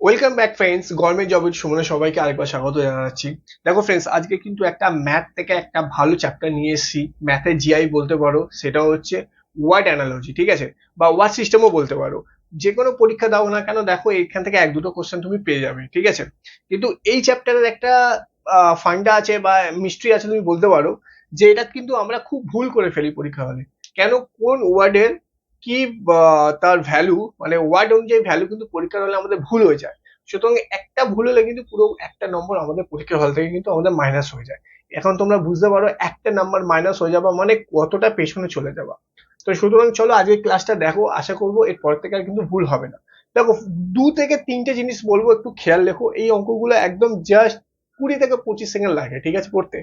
Welcome back friends, government জবের সুমনে সবাইকে আরেকবার স্বাগত জানাচ্ছি। দেখো ফ্রেন্ডস, আজকে কিন্তু একটা ম্যাথ থেকে একটা ভালো চ্যাপ্টার নিয়ে এসেছি। ম্যাথের জিআই বলতে পারো, সেটা হচ্ছে ওয়ার্ড অ্যানালজি, ঠিক আছে, বা ওয়ার্ড সিস্টেমও বলতে পারো। যে কোনো পরীক্ষা দাও না কেন, দেখো এখান থেকে এক দুটো কোশ্চেন তুমি পেয়ে যাবে, ঠিক আছে। কিন্তু এই চ্যাপ্টারের একটা ফান্ডা আছে বা মিস্ট্রি আছে, তুমি বলতে পারো যে এটা কিন্তু আমরা খুব ভুল করে ফেলি পরীক্ষা হলে। কেন, কোন ওয়ার্ডের কি তার ভ্যালু, মানে ওয়ার্ড অনুযায়ী ভ্যালু কিন্তু পরীক্ষার হলে আমাদের ভুল হয়ে যায়। সুতরাং একটা ভুল হলে কিন্তু পুরো একটা নম্বর আমাদের পরীক্ষার হল থেকে কিন্তু আমাদের মাইনাস হয়ে যায়। এখন তোমরা বুঝতে পারো একটা নাম্বার মাইনাস হয়ে যাবা মানে কতটা পেছনে চলে যাবা। তো সুতরাং চলো আজকে ক্লাসটা দেখো, আশা করবো এরপর থেকে আর কিন্তু ভুল হবে না। দেখো, 2 থেকে 3টে জিনিস বলবো, একটু খেয়াল রেখো। এই অঙ্কগুলো একদম জাস্ট 20 থেকে 25 সেকেন্ড লাগে, ঠিক আছে, পড়তে।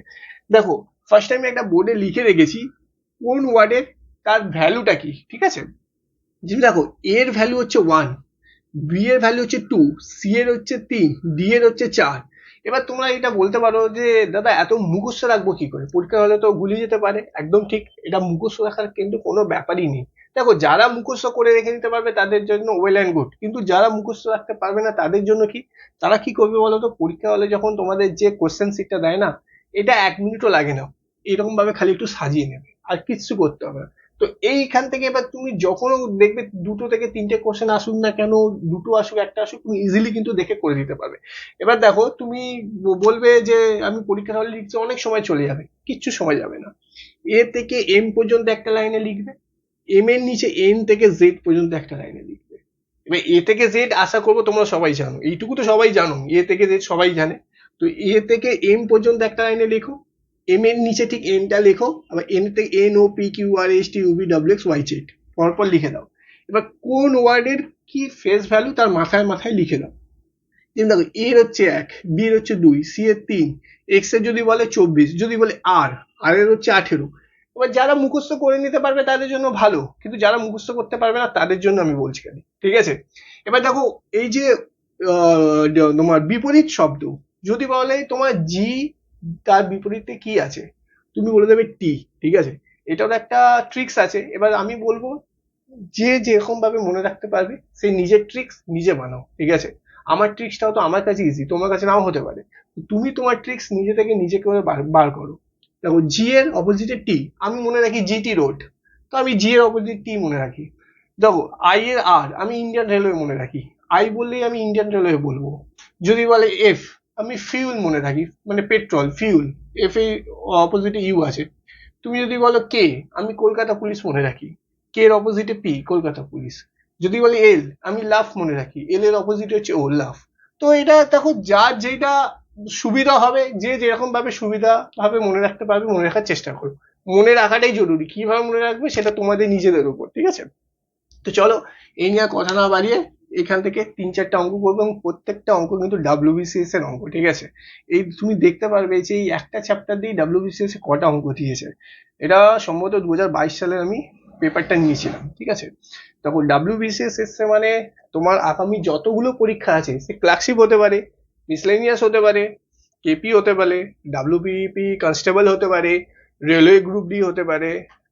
দেখো, ফার্স্ট টাইম একটা বোর্ডে লিখে রেখেছি কোন ওয়ার্ডের তার ভ্যালুটা কি, ঠিক আছে। যেমন দেখো, এর ভ্যালু হচ্ছে 1, বি এর ভ্যালু হচ্ছে 2, সি এর হচ্ছে 3, ডি এর হচ্ছে 4। এবার তোমরা এটা বলতে পারো যে দাদা এত মুখস্থ রাখবো কি করে, পরীক্ষা হলে তো গুলিয়ে যেতে পারে। একদম ঠিক, এটা মুখস্থ রাখার কিন্তু কোনো ব্যাপারই নেই। দেখো, যারা মুখস্থ করে রেখে নিতে পারবে তাদের জন্য ওয়েল অ্যান্ড গুড, কিন্তু যারা মুখস্থ রাখতে পারবে না তাদের জন্য কি, তারা কি করবে বলো তো, পরীক্ষা হলে যখন তোমাদের যে কোশ্চেন শিটটা দেয় না, এটা 1 মিনিটও লাগে না, এরকম ভাবে খালি একটু সাজিয়ে নেবে, আর কিচ্ছু করতে হবে না। তো এইখান থেকে এবার তুমি যখন দেখবে 2 থেকে 3টে কোশ্চেন আসুক না কেন, দুটো আসুক একটা আসুক, তুমি ইজিলি কিন্তু দেখে করে দিতে পারবে। এবার দেখো, তুমি বলবে যে আমি পরীক্ষার হলে লিখছি, অনেক সময় চলে যাবে, কিচ্ছু সময় যাবে না। এ থেকে এম পর্যন্ত একটা লাইনে লিখবে, এম এর নিচে এন থেকে জেড পর্যন্ত একটা লাইনে লিখবে। এবার এ থেকে জেড আশা করবো তোমরা সবাই জানো, এইটুকু তো সবাই জানো, এ থেকে জেড সবাই জানে। তো এ থেকে এম পর্যন্ত একটা লাইনে লেখো, এম এর নিচে ঠিক এনটা লেখো, আবার এন থেকে N O P Q R S T U V W X Y Z পরপর লিখে দাও। এবার কোন ওয়ার্ডের কি ফেস ভ্যালু তার মাথায় মাথায় লিখে দাও। যেমন দেখো, এর হচ্ছে 1, বি এর হচ্ছে 2, সি এর 3, এক্স এর যদি বলে 24, যদি বলে আর, আর এর হচ্ছে 18। এবার যারা মুখস্থ করে নিতে পারবে তাদের জন্য ভালো, কিন্তু যারা মুখস্থ করতে পারবে না তাদের জন্য আমি বলছি খালি, ঠিক আছে। এবার দেখো, এই যে তোমার বিপরীত শব্দ, যদি বলে তোমার জি, তার বিপরীতে কি আছে, তুমি বলে দেবে টি, ঠিক আছে। এটার একটা ট্রিক্স আছে, এবার আমি বলবো যে যেরকম ভাবে মনে রাখতে পারবে সে নিজের ট্রিক্স নিজে বানাও, ঠিক আছে। আমার ট্রিক্সটাও তো আমার কাছে ইজি, তোমার কাছে নাও হতে পারে। তুমি তোমার ট্রিক্স নিজে থেকে নিজে করে বার করো। দেখো, জি এর অপোজিটে টি, আমি মনে রাখি জিটি রোড, তো আমি জি এর অপোজিট টি মনে রাখি। দেখো, আই এর আর, আমি ইন্ডিয়ান রেলওয়ে মনে রাখি, আই বললেই আমি ইন্ডিয়ান রেলওয়ে বলবো। যদি বলে এফ, আমি ফিউল মনে রাখি, মানে পেট্রোল ফিউল, এফ এর অপোজিটে ইউ আছে। তুমি যদি বলো কে, আমি কলকাতা পুলিশ মনে রাখি, কে এর অপোজিটে পি, কলকাতা পুলিশ। যদি বলি এল, আমি লাফ মনে রাখি, এল এর অপোজিটে হচ্ছে ও, লাফ। তো এটা দেখো, যার যেটা সুবিধা হবে, যে যেরকম ভাবে সুবিধা ভাবে মনে রাখতে পারবে মনে রাখার চেষ্টা করো। মনে রাখাটাই জরুরি, কিভাবে মনে রাখবে সেটা তোমাদের নিজেদের উপর, ঠিক আছে। তো চলো, এই নিয়ে আর কথা না বাড়িয়ে এখান থেকে 3-4টে অঙ্ক করবো, এবং প্রত্যেকটা অঙ্ক কিন্তু ডাব্লিউবিসিএস এর অঙ্ক, ঠিক আছে। এই তুমি দেখতে পারবে যে এই একটা চ্যাপ্টার দিয়ে ডাব্লিউবিসিএস এ কটা অঙ্ক দিয়েছে। এটা সম্ভবত 2022 সালে আমি পেপারটা নিয়েছিলাম, ঠিক আছে। তখন ডাব্লিউবিসিএস এসছে মানে তোমার আগামী যতগুলো পরীক্ষা আছে, সে ক্লার্কশিপ হতে পারে, মিসলেনিয়াস হতে পারে, কেপি হতে পারে, ডাব্লিউপিপি কনস্টেবল হতে পারে, রেলওয়ে গ্রুপ ডি হতে পারে,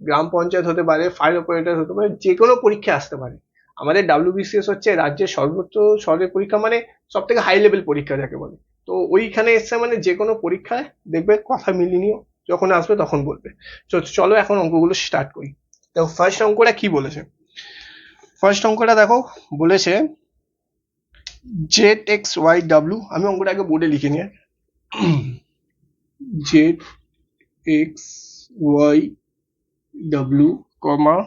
গ্রাম পঞ্চায়েত হতে পারে, ফায়ার অপারেটর হতে পারে, যে কোনো পরীক্ষা আসতে পারে। আমাদের ডাব্লিউবিসিএস হচ্ছে রাজ্যের সর্বোচ্চ স্তরের পরীক্ষা, মানে সব থেকে হাই লেভেল পরীক্ষা যাকে বলে। তো ওইখানে এসছে মানে যে কোনো পরীক্ষায় দেখবে কথা মিলিয়ে নিও, যখন আসবে তখন বলবে। তো চলো এখন অঙ্কগুলো স্টার্ট করি। দেখো, ফার্স্ট অঙ্কটা কি বলেছে। ফার্স্ট অঙ্কটা দেখো, বলেছে জেড এক্স ওয়াই ডাব্লিউ, আমি অঙ্কটা আগে বোর্ডে লিখে নিয়ে, জেড এক্স ওয়াই ডাব্লিউ কমা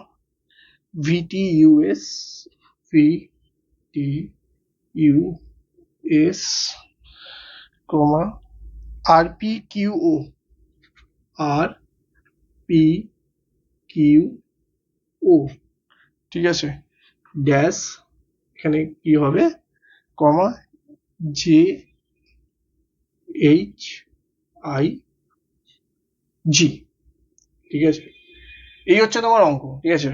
ভিটি ইউএস, ভিটি ইউএস কমা আরপি কিউও, আর পি কিউ ও, ঠিক আছে, ড্যাশ, এখানে কি হবে, কমা জে এইচ আই জি, ঠিক আছে। এই হচ্ছে তোমার অঙ্ক, ঠিক আছে।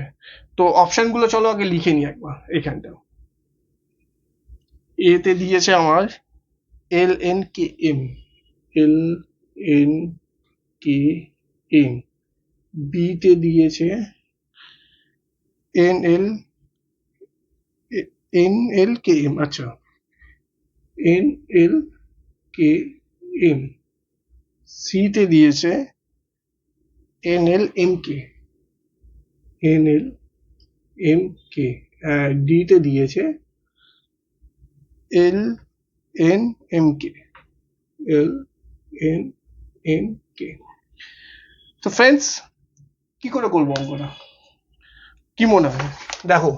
তো অপশনগুলো চলো আগে লিখে নিই একবার এখানটা। এতে দিয়েছে আমার L N K M, L N K M, বিতে দিয়েছে N L, N L K M, আচ্ছা। N L K M, C তে দিয়েছে N L M K, N L M K, D তে দিয়েছে L N M K, L N M K. তো friends, কি করে করবো অঙ্কটা, কি মনে হয়? দেখো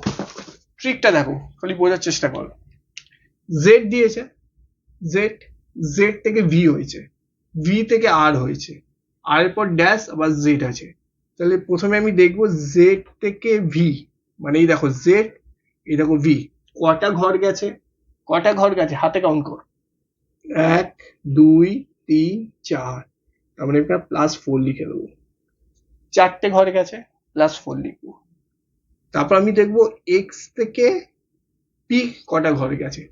ট্রিকটা দেখো, খালি বোঝার চেষ্টা করো। জেড দিয়েছে, জেড, জেড থেকে ভি হয়েছে, ভি থেকে আর হয়েছে, আর এর পর ড্যাশ আবার জেড আছে। তাহলে প্রথমে আমি দেখবো জেড থেকে ভি, মানে এই দেখো জেড, এই দেখো ভি, কটা ঘর গেছে, কটা ঘর গেছে হাতে কাউন্ট কর, 1 2 3 4, তার মানে এটা +4 লিখে দেবো, 4টে ঘর গেছে, +4 লিখবো। তারপর আমি দেখবো এক্স থেকে পি কটা ঘর গেছে।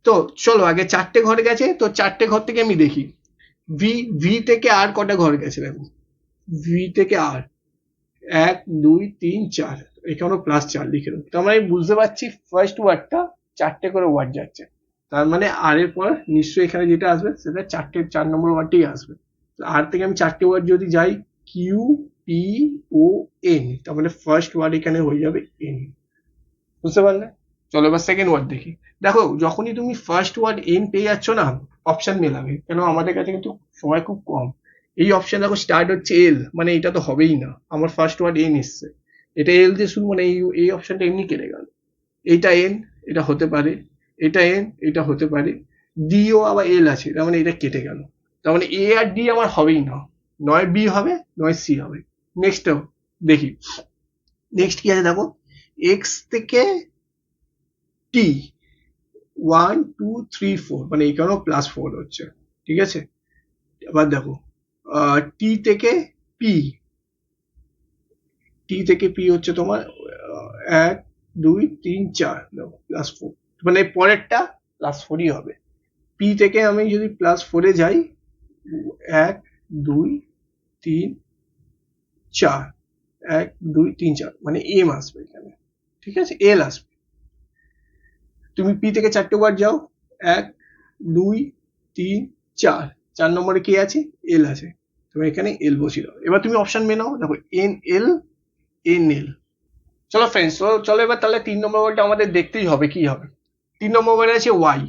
তো চলো আগে 4টে ঘর গেছে, তো 4টে ঘর থেকে আমি দেখি ভি, ভি থেকে আর কটা ঘর গেছে, দেখো ভি থেকে আর 1 2 3 4, এখানেও +4 লিখে দেবো। তার মানে আমি বুঝতে পারছি ফার্স্ট ওয়ার্ডটা 4টে করে ওয়ার্ড যাচ্ছে, তার মানে আর এর পর নিশ্চয়ই এখানে যেটা আসবে সেটা 4 নম্বর ওয়ার্ডটাই আসবে। আর থেকে আমি 4টে ওয়ার্ড যদি যাই কিউ পি ও এন, তার মানে ফার্স্ট ওয়ার্ড এখানে হয়ে যাবে এন। বুঝতে পারলে? চলো এবার সেকেন্ড ওয়ার্ড দেখি। দেখো যখনই তুমি ফার্স্ট ওয়ার্ড এন পেয়ে যাচ্ছ না, অপশন মেলাবে, কেন আমাদের কাছে কিন্তু সময় খুব কম। এই অপশন দেখো স্টার্ট হচ্ছে এল, মানে এটা তো হবেই না, আমার ফার্স্ট ওয়ার্ড এন এসছে, এটা এল দিয়ে শুরু, মানে এই অপশনটা এমনি কেটে গেল। এইটা এন, এটা হতে পারে, এটা এন, এটা হতে পারে, ডিও আবার এল আছে, তার মানে এটা কেটে গেল। তার মানে এ আর ডি আমার হবেই না, নয় বি হবে নয় সি হবে। নেক্সট দেখি, নেক্সট কি আছে দেখো, এক্স থেকে টি 1 2 3 4, মানে এখানেও +4 হচ্ছে, ঠিক আছে। এবার দেখো টি থেকে পি, টি থেকে পি হচ্ছে তোমার 1 2 3 4, দেখো +4, মানে পরেরটা +4ই হবে। পি থেকে আমি যদি +4-এ যাই 1 2 3 4, 1 2 3 4, মানে এম আসবে এখানে, ঠিক আছে, এল আসবে। তুমি পি থেকে 4টে ওয়ার্ড যাও, 1 2 3 4, 4 নম্বরে কি আছে, এল আছে, তুমি এখানে এল বসিয়ে দাও। এবার তুমি অপশন মেনাও, দেখো এন এল, এন এল। চলো ফ্রেন্ডস, চলো এবার তাহলে 3 নম্বর ওয়ার্ডটা আমাদের দেখতেই হবে কি হবে। 3 নম্বর ওয়ার্ড আছে ওয়াই,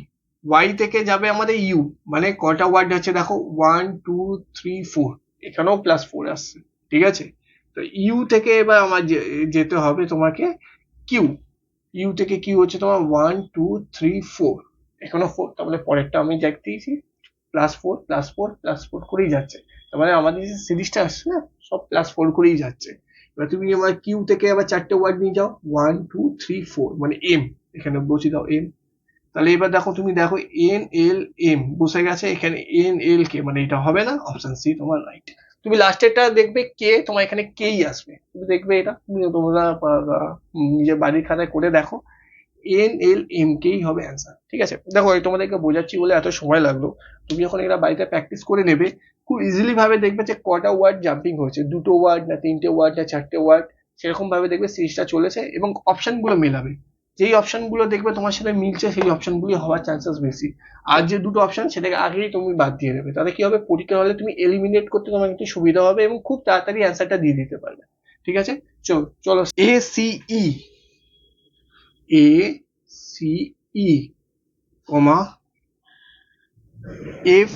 ওয়াই থেকে যাবে আমাদের ইউ, মানে কটা ওয়ার্ড আছে দেখো 1 2 3 4, এখানেও +4 আসছে, ঠিক আছে। তো ইউ থেকে এবার আমার যেতে হবে তোমাকে কিউ, ইউ থেকে কিউ হচ্ছে তোমার 1 2 3 4, এখনো 4, তার মানে পরেরটা আমি দেখতেইছি +4 +4 +4 করেই যাচ্ছে, তার মানে আমাদের যে সিরিজটা আসছে না সব +4 করেই যাচ্ছে। এবার তুমি আমার কিউ থেকে আবার 4টে ওয়ার্ড নিয়ে যাও 1 2 3 4, মানে এম, এখানে বসিয়ে দাও এম। তাহলে এবার দেখো তুমি দেখো এন এল এম বসে গেছে এখানে, এন এল কে, মানে এটা হবে না, অপশন সি তোমার রাইট। তুমি লাস্টেরটা দেখবে কে, তোমার এখানে কেই আসবে, তুমি দেখবে এটা, তুমি তোমরা নিজের বাড়ির খাতায় করে দেখো, এন এল এম কেই হবে অ্যান্সার, ঠিক আছে। দেখো এই তোমাদেরকে বোঝাচ্ছি বলে এত সময় লাগলো, তুমি যখন এটা বাড়িতে প্র্যাকটিস করে নেবে খুব ইজিলি ভাবে দেখবে যে কটা ওয়ার্ড জাম্পিং হয়েছে, 2টো ওয়ার্ড না 3টে ওয়ার্ড না 4টে ওয়ার্ড, সেরকম ভাবে দেখবে সিরিজটা চলেছে, এবং অপশন গুলো মেলাবে, যেই অপশন গুলো দেখবে তোমার সাথে মিলছে সেই অপশন গুলি হওয়ার চান্সেস বেশি। আর যে দুটো অপশন সেটাকে আগেই তুমি বাদ দিয়ে দেবে, তাহলে কি হবে পরীক্ষা হলে তুমি এলিমিনেট করতে তোমার একটু সুবিধা হবে এবং খুব তাড়াতাড়ি অ্যান্সারটা দিয়ে দিতে পারবে, ঠিক আছে। চলো চলো, A C E, A C E, comma F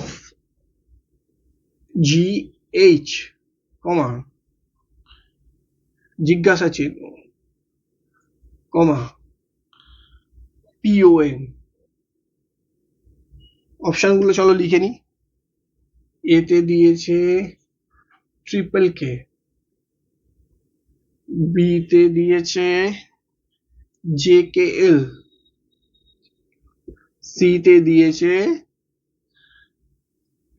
G H, comma জিজ্ঞাসা চিহ্ন, কমা পিওএন। অপশনগুলো চলো লিখে নি। এতে দিয়েছে ট্রিপল কে, বিতে দিয়েছে জে কে এল, সিতে দিয়েছে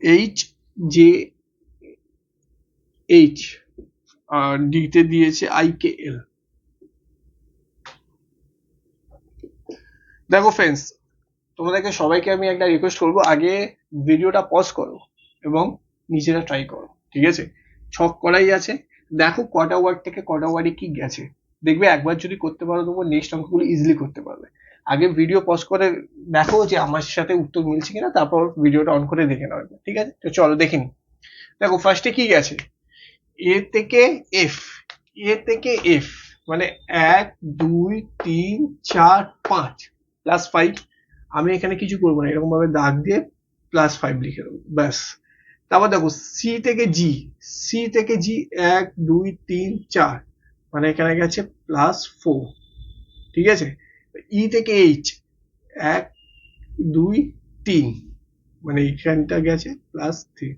এইচ জে এইচ, আর ডিতে দিয়েছে আই কে এল। দেখো ফ্রেন্ডস, তোমাদেরকে সবাইকে আমি একটা রিকোয়েস্ট করবো, আগে ভিডিওটা পজ করো এবং নিজেরা ট্রাই করো, ঠিক আছে। ছক করাই আছে, দেখো কটা ওয়ার্ড থেকে কটা ওয়ার্ডে কি গেছে, দেখবে একবার যদি করতে পারো তোমার নেক্সট অঙ্কগুলো ইজিলি করতে পারবে। আগে ভিডিও পজ করে দেখো যে আমার সাথে উত্তর মিলছে কিনা, তারপর ভিডিওটা অন করে দেখে নাও, ঠিক আছে? তো চলো দেখে নি। দেখো ফার্স্টে কি গেছে, এ থেকে এফ, এ থেকে এফ মানে 1 2 3 4 5 +5। আমি এখানে কিছু করবো না, এরকম ভাবে দাগ দিয়ে +5 লিখে দেবো, ব্যাস। তারপর দেখো সি থেকে জি, সি থেকে জি 1 2 3 4 মানে এখানে গেছে +4, ঠিক আছে? ই থেকে এইচ 1 2 3 মানে এইখানটা গেছে +3,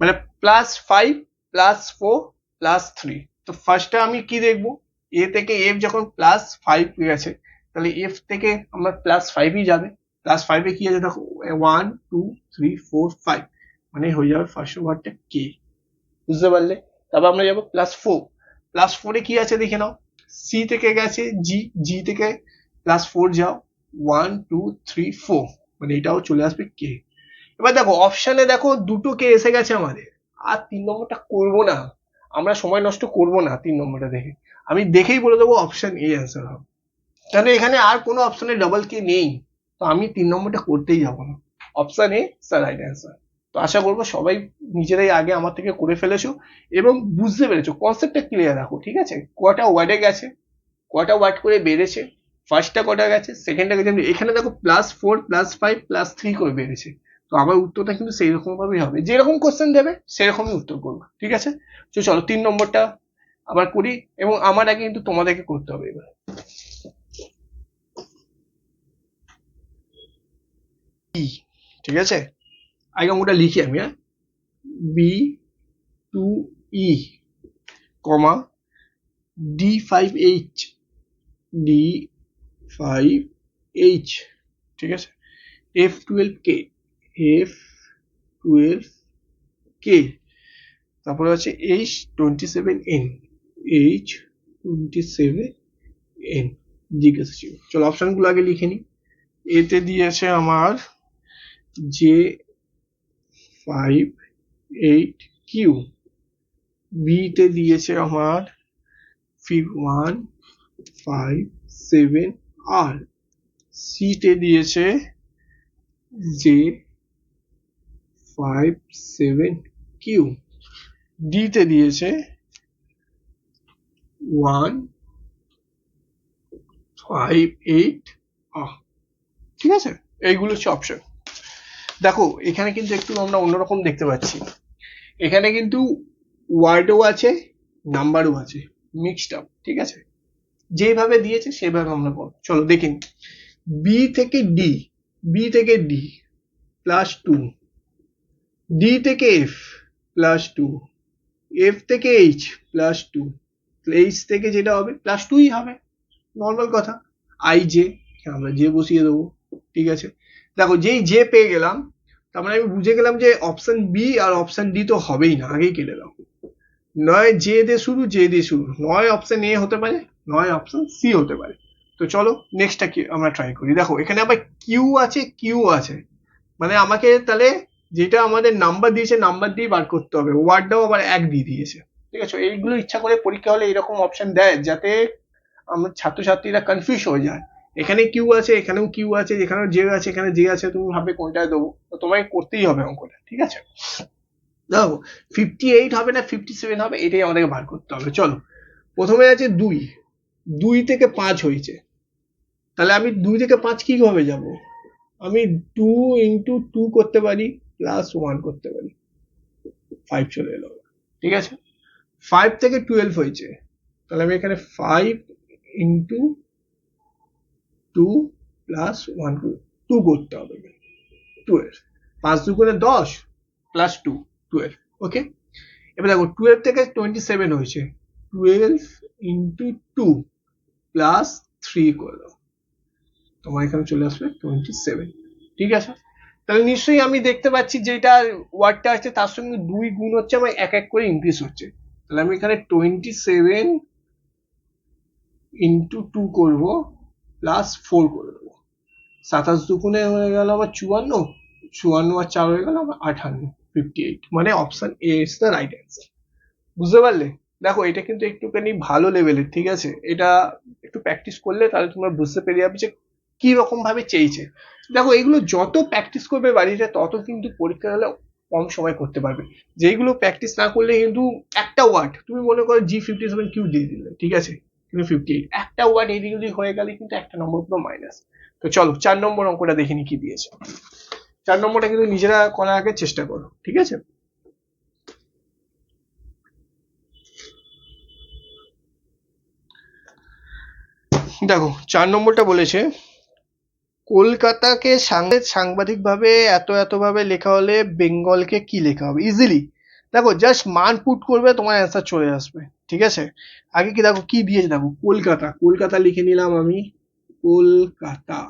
মানে +5 +4 +3। তো ফার্স্টে আমি কি দেখবো, এ থেকে এফ যখন +5 গেছে, তাহলে এফ থেকে আমার +5ই যাবে। +5-এ কি আছে দেখো, 1 2 3 4 5 মানে হয়ে যাবে ফার্স্ট ওয়ার্ডটা কে, বুঝতে পারলে? তারপর আমরা যাবো +4, +4-এ কি আছে দেখে নাও, সি থেকে গেছে জি, জি থেকে +4 যাও 1 2 3 4 মানে এটাও চলে আসবে কে। এবার দেখো অপশানে দেখো দুটো কে এসে গেছে আমাদের, আর 3 নম্বরটা করবো না, আমরা সময় নষ্ট করবো না 3 নম্বরটা দেখে, আমি দেখেই বলে দেবো অপশন এ অ্যান্সার হবে, কেন এখানে আর কোনো অপশনে ডাবল কে নেই, তো আমি 3 নম্বরটা করতেই যাবো না, option A sir right answer. তো আশা করবো সবাই নিজেরাই আগে আমার থেকে করে ফেলেছো এবং বুঝতে পেরেছো, কনসেপ্টটা ক্লিয়ার রাখো, ঠিক আছে? কটা ওয়ার্ডে গেছে, কটা ওয়ার্ড করে বেড়েছে, ফার্স্টটা কটা গেছে, সেকেন্ডটা গেছে, এখানে দেখো +4 +5 +3 করে বেড়েছে। তো আমার উত্তরটা কিন্তু সেই রকম ভাবেই হবে, যেরকম কোশ্চেন দেবে সেরকমই উত্তর করবো, ঠিক আছে? তো চলো 3 নম্বরটা আবার করি, এবং আমার আগে কিন্তু তোমাদেরকে করতে হবে এবার। ঠিক আছে, আগে ওটা লিখি আমি, হ্যাঁ, B2E, কমা D5H, D5H, ঠিক আছে? F12K, F12K, তারপরে আছে H27N, H27N জিজ্ঞাসা ছিল। চলো অপশনগুলো আগে লিখে নি। এতে দিয়েছে আমার J58Q, বি তে দিয়েছে আমার 157R, সি তে দিয়েছে J57Q, ডি তে দিয়েছে 158R, ঠিক আছে? এইগুলো হচ্ছে অপশন। দেখো এখানে কিন্তু একটু আমরা অন্যরকম দেখতে পাচ্ছি, এখানে কিন্তু ওয়ার্ডও আছে নাম্বারও আছে, মিক্সড আপ, ঠিক আছে? যেভাবে দিয়েছে সেভাবে আমরা করব। চলো দেখি, বি থেকে ডি, বি থেকে ডি +2, ডি থেকে এফ +2, এফ থেকে এইচ +2, এইচ থেকে যেটা হবে +2ই হবে, নর্মাল কথা। আই জে, আমরা জে বসিয়ে দেবো, ঠিক আছে? দেখো যেই জে পেয়ে গেলাম, তার মানে আমি বুঝে গেলাম যে অপশন বি আর অপশন ডি তো হবেই না, আগেই কেটে দাও। নয় জে দিয়ে শুরু, জে দিয়ে শুরু, নয় অপশন এ হতে পারে, নয় অপশন সি হতে পারে। তো চলো নেক্সটটা কি আমরা ট্রাই করি। দেখো এখানে আবার কিউ আছে, কিউ আছে, মানে আমাকে তাহলে যেটা আমাদের নাম্বার দিয়েছে নাম্বার দিয়ে বার করতে হবে, ওয়ার্ডটাও আবার 1 দিয়ে দিয়েছে, ঠিক আছে? এইগুলো ইচ্ছা করে পরীক্ষা হলে এরকম অপশন দেয় যাতে আমার ছাত্রছাত্রীরা কনফিউজ হয়ে যায়, এখানে কিউ আছে, এখানেও কিউ আছে, এখানেও জে আছে, এখানে জে আছে, তুমি ভাবে কোনটায় দেবো, তো তোমাকে করতেই হবে অঙ্কটা, ঠিক আছে? দেখো 58 হবে না 57 হবে, এটাই আমাদেরকে বার করতে হবে। চলো প্রথমে আছে 2, 2 থেকে 5 হয়েছে, তাহলে আমি 2 থেকে 5 কিভাবে যাব, আমি 2 ইন্টু 2 করতে পারি, +1 করতে পারি, 5 চলে এলো, ঠিক আছে? 5 থেকে 12 হয়েছে, তাহলে আমি এখানে 5 ইন্টু 2 +1 2 করতে হবে, 12, 5 2 10 +2 12, ওকে? এবার দেখো 12 থেকে 27 হয়েছে, 12 ইন্টু 2 +3 করে দাও, তোমার এখানে চলে আসবে 27, ঠিক আছে? তাহলে নিশ্চয়ই আমি দেখতে পাচ্ছি যেটা ওয়ার্ডটা আছে তার সঙ্গে 2 গুণ হচ্ছে, আমার এক এক করে ইনক্রিজ হচ্ছে, তাহলে আমি এখানে 27 ইন্টু 2 করবো, +4 করে দেবো, 27 দুগুণে হয়ে গেল আমার 54, 54 আর 4 হয়ে গেল আমার 58, 58, মানে option A is the right answer, বুঝতে পারলে? দেখো এটা কিন্তু একটুখানি ভালো লেভেলের, ঠিক আছে? এটা একটু প্র্যাকটিস করলে তাহলে তোমরা বুঝতে পেরে যাবে যে কি রকম ভাবে চেয়েছে। দেখো এগুলো যত প্র্যাকটিস করবে বাড়িতে তত কিন্তু পরীক্ষা হলে কম সময় করতে পারবে। যেগুলো প্র্যাকটিস না করলে কিন্তু একটা ওয়ার্ড তুমি মনে করো G57Q দিয়ে দিলে, ঠিক আছে, কিন্তু 58 একটা ওয়ার্ড এদিক ওদিক হয়ে গেলে কিন্তু একটা নম্বর পুরো মাইনাস। তো চলো 4 নম্বর অঙ্কটা দেখিনি কি দিয়েছে। 4 নম্বরটা কিন্তু নিজেরা করার আগে চেষ্টা করো, ঠিক আছে। দেখো 4 নম্বরটা বলেছে কলকাতাকে সাংবাদিকভাবে এত ভাবে লেখা হলে বেঙ্গলকে কি লেখা হবে ইজিলি। দেখো জাস্ট মান পুট করবে তোমার অ্যান্সার চলে আসবে, ঠিক আছে। আগে কি দেখো কি দিয়েছে, দেখো কলকাতা, কলকাতা লিখে নিলাম আমি, কলকাতা,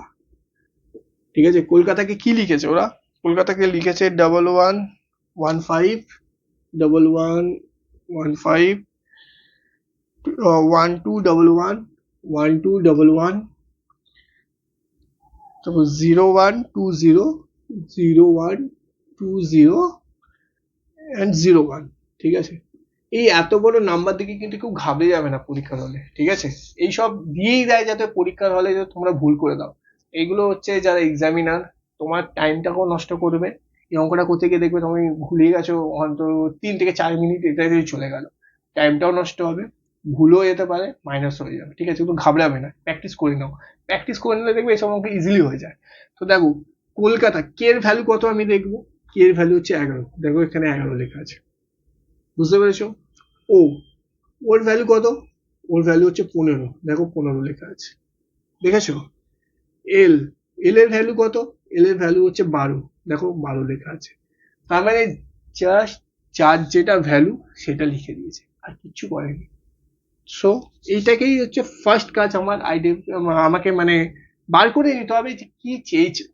ঠিক আছে। কলকাতাকে কি লিখেছে ওরা, কলকাতাকে লিখেছে 1115, 1115, 1211, 1211, তারপর 0120, 0120 and 01, ঠিক আছে। এই এত বড় নাম্বার দিকে কিন্তু কেউ ঘাবড়ে যাবে না পরীক্ষার হলে, ঠিক আছে। এইসব দিয়েই দেয় যাতে পরীক্ষার হলে তোমরা ভুল করে দাও। এইগুলো হচ্ছে যারা এক্সামিনার তোমার টাইমটাকেও নষ্ট করবে। এই অঙ্কটা করতে গিয়ে দেখবে তুমি ভুলে গেছো অন্তত 3 থেকে 4 মিনিট এটাই চলে গেল, টাইমটাও নষ্ট হবে, ভুলও যেতে পারে, মাইনাস হয়ে যাবে, ঠিক আছে। কিন্তু ঘাবড়াবে না, প্র্যাকটিস করে নাও, প্র্যাকটিস করে নিলে দেখবে এইসব অঙ্ক ইজিলি হয়ে যায়। তো দেখো কলকাতা কে এর ভ্যালু কত আমি দেখবো, কে এর ভ্যালু হচ্ছে 11, দেখো এখানে 11 লেখা আছে, বুঝতে পেরেছো। ও, ওর ভ্যালু কত, ওর ভ্যালু হচ্ছে 15, দেখো 15 লেখা আছে, দেখেছো। এল, এল এর ভ্যালু কত, এল এর ভ্যালু হচ্ছে 12, দেখো 12 লেখা আছে। তার মানে জাস্ট যার যেটা ভ্যালু সেটা লিখে দিয়েছে, আর কিচ্ছু করেনি। সো এইটাকেই হচ্ছে ফার্স্ট কাজ আমার আমাকে মানে বার করে নিতে হবে যে কি চেয়েছে,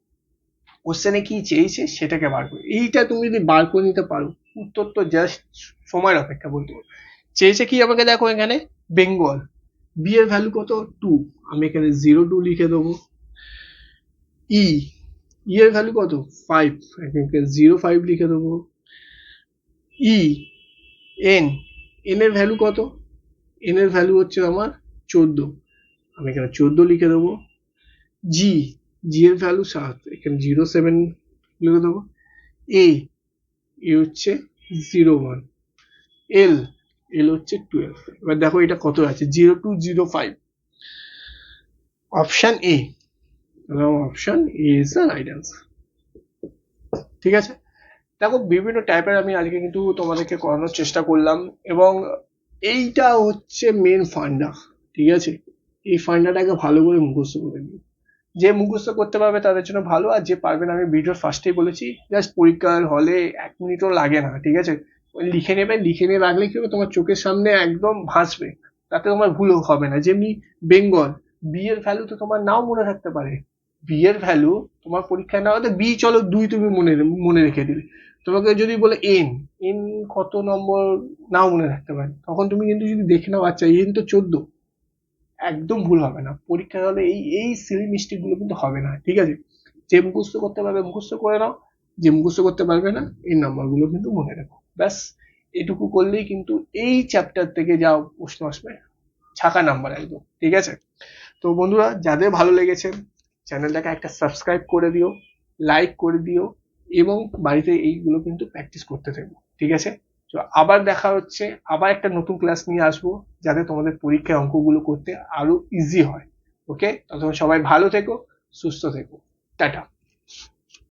কোশ্চেনে কি চেয়েছে সেটাকে বার করে, এইটা তুমি যদি বার করে নিতে পারো উত্তর তো জাস্ট সময়ের অপেক্ষা বলতে পারো। চেয়েছে কি আমাকে দেখো এখানে বেঙ্গল, বি এর ভ্যালু কত 2, আমি এখানে 02 লিখে দেবো। ই, ই এর ভ্যালু কত 5, এখানে 05 লিখে দেবো। ই, এন, এন এর ভ্যালু কত, এন এর ভ্যালু হচ্ছে আমার 14, আমি এখানে 14 লিখে দেবো। জি, জি এর ভ্যালু 7, এখানে 07 লিখে দেবো। এ, এ হচ্ছে 01, এল, এল হচ্ছে 12। এবার দেখো এটা কত আছে 0205, option A, option A is the right answer, ঠিক আছে। দেখো বিভিন্ন টাইপের আমি আজকে কিন্তু তোমাদেরকে করানোর চেষ্টা করলাম, এবং এইটা হচ্ছে মেন ফান্ডা, ঠিক আছে। এই ফান্ডাটাকে ভালো করে মুখস্থ করে নিও, যে মুখস্থ করতে পারবে তাদের জন্য ভালো, আর যে পারবে না আমি ভিডিওর ফার্স্টেই বলেছি জাস্ট পরীক্ষার হলে 1 মিনিটও লাগে না, ঠিক আছে। ওই লিখে নেবে, লিখে নিয়ে রাখলে কি হবে তোমার চোখের সামনে একদম ভাসবে, তাতে তোমার ভুলও হবে না। যেমনি বেঙ্গল, বি এর ভ্যালু তো তোমার নাও মনে থাকতে পারে, বি এর ভ্যালু তোমার পরীক্ষায় না হতে বি চলো 2 তুমি মনে মনে রেখে দিলে, তোমাকে যদি বলে এন, এন কত নম্বর নাও মনে রাখতে পারে, তখন তুমি কিন্তু যদি দেখে নাও আচ্ছা এন তো 14, একদম ভুল হবে না পরীক্ষার হলে। এই এই সিলি মিস্টেক গুলো কিন্তু হবে না, ঠিক আছে। যে মুখস্থ করতে পারবে মুখস্থ করে নাও, যে মুখস্থ করতে পারবে না এই নাম্বার গুলো কিন্তু মনে রাখো, ব্যাস। এটুকু করলেই কিন্তু এই চ্যাপ্টার থেকে যা প্রশ্ন আসবে ছাকা নাম্বার একদম, ঠিক আছে। তো বন্ধুরা যাদের ভালো লেগেছে চ্যানেলটাকে একটা সাবস্ক্রাইব করে দিও, লাইক করে দিও, এবং বাড়িতে এইগুলো কিন্তু প্র্যাকটিস করতে থাকবো, ঠিক আছে। তো আবার দেখা হচ্ছে, আবার একটা নতুন ক্লাস নিয়ে আসবো যাতে তোমাদের পরীক্ষায় অঙ্কগুলো করতে আরো ইজি হয়। ওকে, ততক্ষণ সবাই ভালো থেকো, সুস্থ থেকো, টাটা।